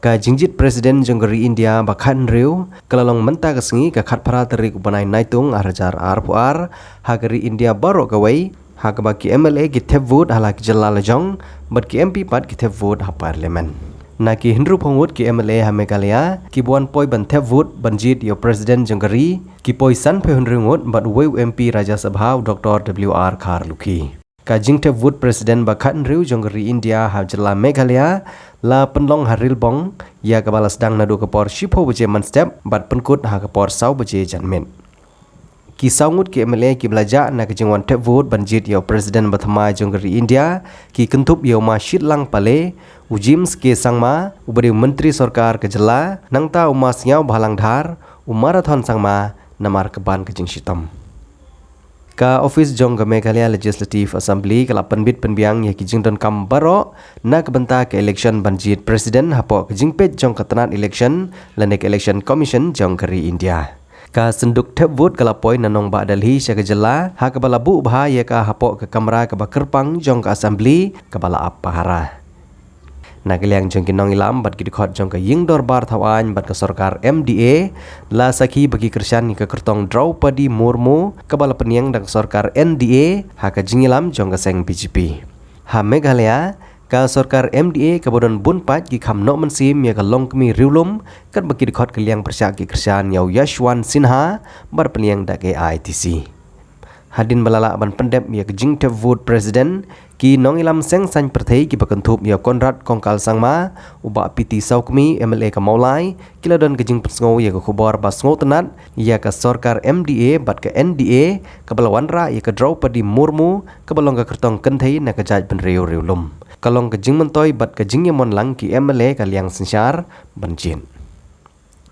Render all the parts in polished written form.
Ka Jingjied Presiden Jonggeri India bakhan riu kelalong Mynta ke Sngi ka khat para terik banai naitung arjar arpuar hagari India barok gawai Haka baki MLA ki thevut hala ki jalal jong but ki MP pat ki thevut ha parliament na ki Hindu phongwut ki MLA ha Meghalaya ki buan poi ban thevut banjit yo President Jonggeri ki poi san phe hunringut but weu MP Rajya Sabha Dr WR Khar Lukhi ka jing thevut President bakhan riu Jonggeri India ha jalal Meghalaya la penlong haril bong ya ka balas dang nadu kapor shipho buje man step but penkut ha kapor sau buje janmen ki saungut ki MLA ki belajar na kejengwan tevut banjit yo Presiden Bathama Jonggeri India ki kentup yo ma shitlang pale ujims ke sangma ubari menteri sarkar kejela nangta umas nyau bhalang dhar umarathon sangma namar keban kejing shitam ka office jong Meghalaya Legislative Assembly kala penbit penbiang ya ki jingdon kam baro na kebenta ke election banjit presiden hapo kejingpet jong ketenat election lanek election commission Jonggeri India ka senduk tevut kala poi nanong ba dalhi sya kejela ha kabala bu bha ya ka hapo ke kamera ka bakerpang jong ka assembly kabala apahara nagaliang jong kinong ilam bat ki dikhot jong ka ying dorbar thawan bat ka sarkar MDA la sakhi bagi kersan ni ka kertong Draupadi Murmu kabala peniang dak sarkar NDA ha ka jingilam jong ka seng BJP ha Meghalaya ka sarkar MDA kabodon bunpat ki khamno mansim ya ka longkmi riulum kan baki dikhot kaliang persyak ki kersan yau Yashwan Sinha bar peniang dak AITC hadin balala ban pendep ya ka jing tevut presiden ki nong ilam seng san perthei ki bakentup ya Konrad Kongkal Sangma uba piti saukmi MLA ka Maulai kiladon ka jing pesngau ya ka khubor basngau tenat ya ka sarkar MDA bat ka NDA ka balawanra ya ka Draupadi Murmu ka balong ka kertong kenthei na ka jaj ben riulum kalong ke jing mentoi bat ke jing yamon lang ki MLA kaliang sensyar banjin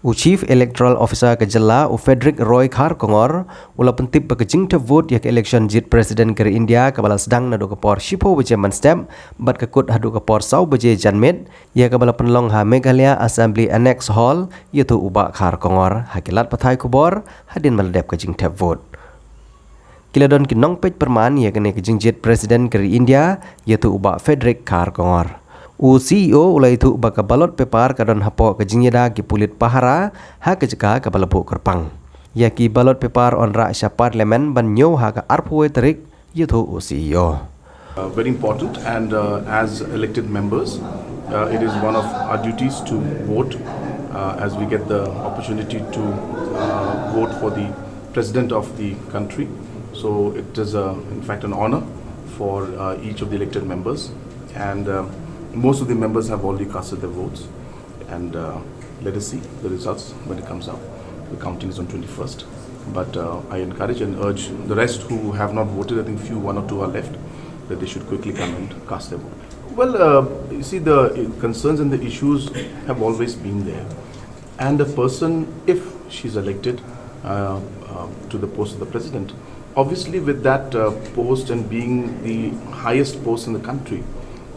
Chief Electoral Officer ke Jela Frederick Roy Khar Kongor ula pentip ke jing tevut ya ke election jit presiden ke India ke bala sedang nadu ke por shipo beje man step bat ke kut hadu ke por sau beje janmet ya ke bala penlong ha Meghalaya Assembly Annex Hall yaitu uba Khar Kongor hakilat pathai kubor hadin meledep ke jing tevut kiladon kinong pej perman ya kene ke Jingjied Presiden ke India yaitu uba Frederick Khar Kongor CEO ulai itu uba ka balot paper kadon hapo ke Jingjieda ki pulit pahara ha ke jeka ka balabu kerpang ya ki balot paper on ra sya parliament ban nyo ha ka arpue terik yaitu CEO very important and as elected members it is one of our duties to vote as we get the opportunity to vote for the president of the country. So it is in fact an honor for each of the elected members and most of the members have already casted their votes and let us see the results when it comes out. The counting is on 21st but I encourage and urge the rest who have not voted, I think one or two are left, that they should quickly come and cast their vote. Well, you see the concerns and the issues have always been there and a person, if she's elected to the post of the president, obviously with that post and being the highest post in the country,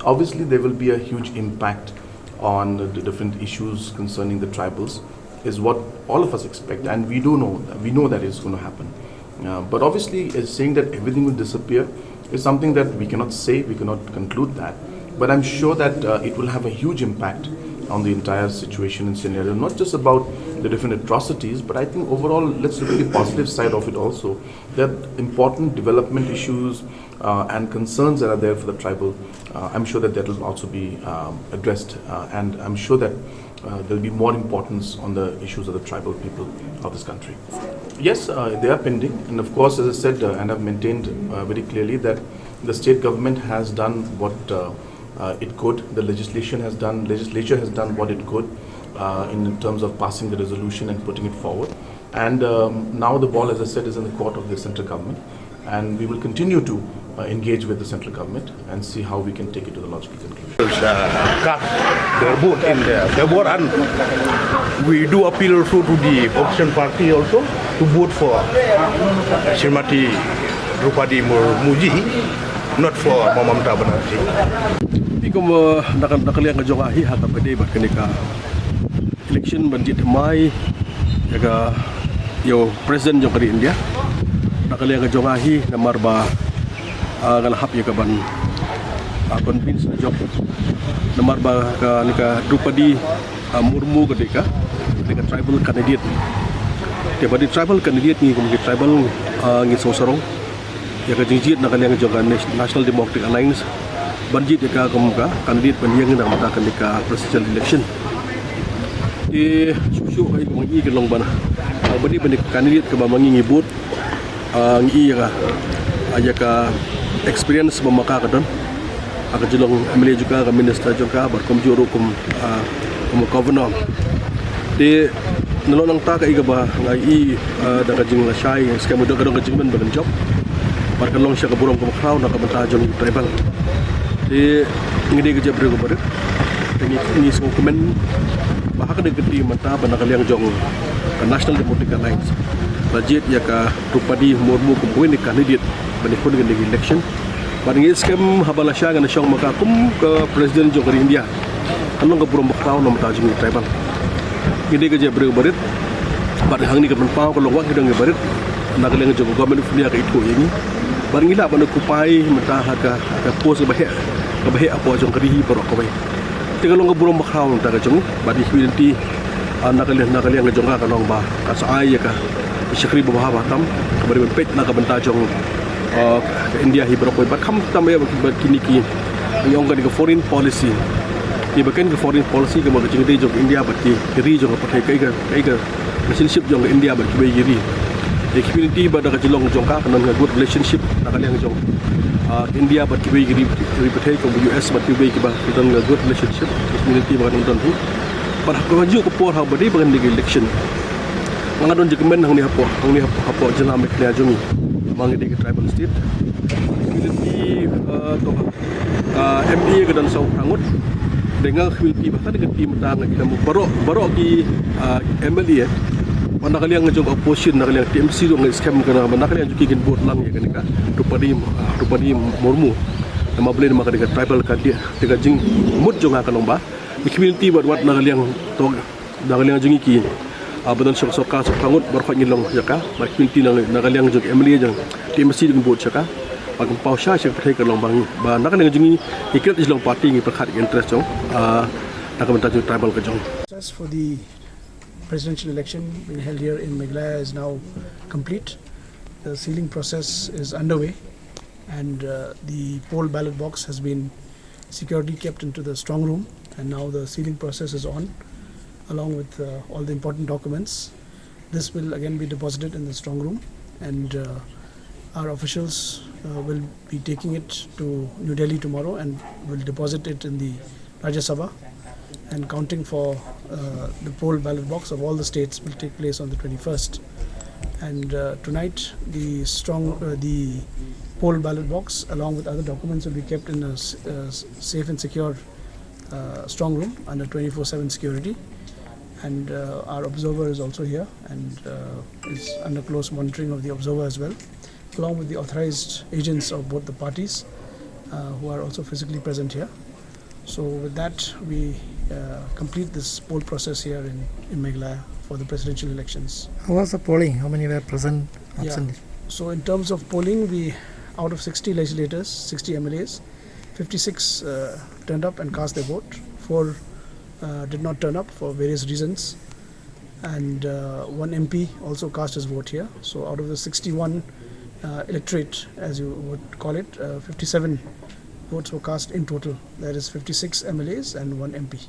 obviously there will be a huge impact on the different issues concerning the tribals is what all of us expect and we know that it's going to happen. But obviously saying that everything will disappear is something that we cannot say, we cannot conclude that. But I'm sure that it will have a huge impact on the entire situation and scenario, not just about the different atrocities, but I think overall, let's look at the positive side of it also. There are important development issues and concerns that are there for the tribal. I'm sure that will also be addressed and I'm sure that there will be more importance on the issues of the tribal people of this country. Yes, they are pending and of course, as I said and I've maintained very clearly that the state government has done what it could. The legislature has done what it could in terms of passing the resolution and putting it forward. And now the ball, as I said, is in the court of the central government. And we will continue to engage with the central government and see how we can take it to the logical conclusion. The vote in the vote, and we do appeal also to the opposition party also to vote for Srimati Draupadi Murmu, not for Mamamta Banerjee. Tapi como nakaliang ka jong ahi hata pwede ba kenika election banjit Mai yaga yo president jong kari India nakaliang ka jong ahi namar ba ngalahap ya kaban convince na job namar ba ka nika Drupadi Murmu ketika tribal candidate dia badi tribal candidate ni kumki tribal ngi sosarong ya ka Jingjied na kaliang joga National Democratic Alliance banjit ya ka kumka candidate panjang na mata ketika presidential election susu ay kumangi ke long bana badi candidate ke bamangi ngibut ngi ya ka experience memaka kadon akan jelong MLA juga ke minister juga berkomjuru governor di nolong ta ka iga ba ngai da ka jing la shai skam do ka jing men ban job barkan long sha ka burong ko khraw na ka banta jong tribal di ngide ka jabre ko bar ni so komen ba ka de gedi mata ban ka liang jong ka National Democratic Alliance budget ya ka Drupadi Murmu ko win candidate ban ko de election Baringi skam habala sya ngana syong maka kum ke presiden jong India. Kanong ka burong bakraw na matajing tribal. Hindi ka jaya berit bar hang ni ka pau ka longwa hidang berit nagalang jong government of India ka itu ini. Baringi la ban kupai mata haka pos ka bahe apo jong kadihi parok ka bai. Tigalong ka burong bakraw ta ka jong badi hibinti nagalang jong ka kanong ba ka saay ka syakri ba batam bari pet na ka banta jong India hi berapa berkam tambah begini yang kan ke foreign policy di bagian ke foreign policy ke bagian jadi jong India berarti kiri jong pakai kai relationship jong India berarti kiri di community pada kejelong jong ka kanan good relationship nak yang jong India berarti kiri pakai ke US berarti kita good relationship community bagian nonton tu pada kerja ke por ha berarti bagian election mengadon jekmen hang ni hapo jenam iklia jongi mangi di tribal state community to MPA ke dan sau Ngut dengan community bahkan dengan tim tang kita barok di MLA mana kali yang ngejong opposition nak kali yang TMC tu ngai scam kana mana kali yang juki gen vote lang ya kan Drupadi Murmu nama boleh maka dengan tribal kan dia dengan jing mut jong akan lomba community buat nak kali yang to nak kali yang jongi ki badan sok-soka Ngut berkhot ngilong jaka community nak kali yang jong MLA jong TMC dengan vote jaka bagi pau sya syak pakai ke lombang ba nak dengan jungi ikut islong party ngi perkhat interest jong nak bentar jong tribal ke jong for the presidential election being held here in Meghalaya is now complete. The sealing process is underway and the poll ballot box has been securely kept into the strong room and now the sealing process is on along with all the important documents. This will again be deposited in the strong room and our officials will be taking it to New Delhi tomorrow and will deposit it in the Rajya Sabha, and counting for the poll ballot box of all the states will take place on the 21st. And tonight the poll ballot box along with other documents will be kept in a safe and secure strong room under 24/7 security. And our observer is also here and is under close monitoring of the observer as well, along with the authorized agents of both the parties who are also physically present here. So with that, we complete this poll process here in Meghalaya for the presidential elections. How was the polling? How many were present? Absent? Yeah. So in terms of polling, we out of 60 legislators, 60 MLAs, 56 turned up and cast their vote. 4 did not turn up for various reasons, and 1 MP also cast his vote here. So out of the 61 electorate, as you would call it, 57 votes were cast in total. That is 56 MLAs and 1 MP.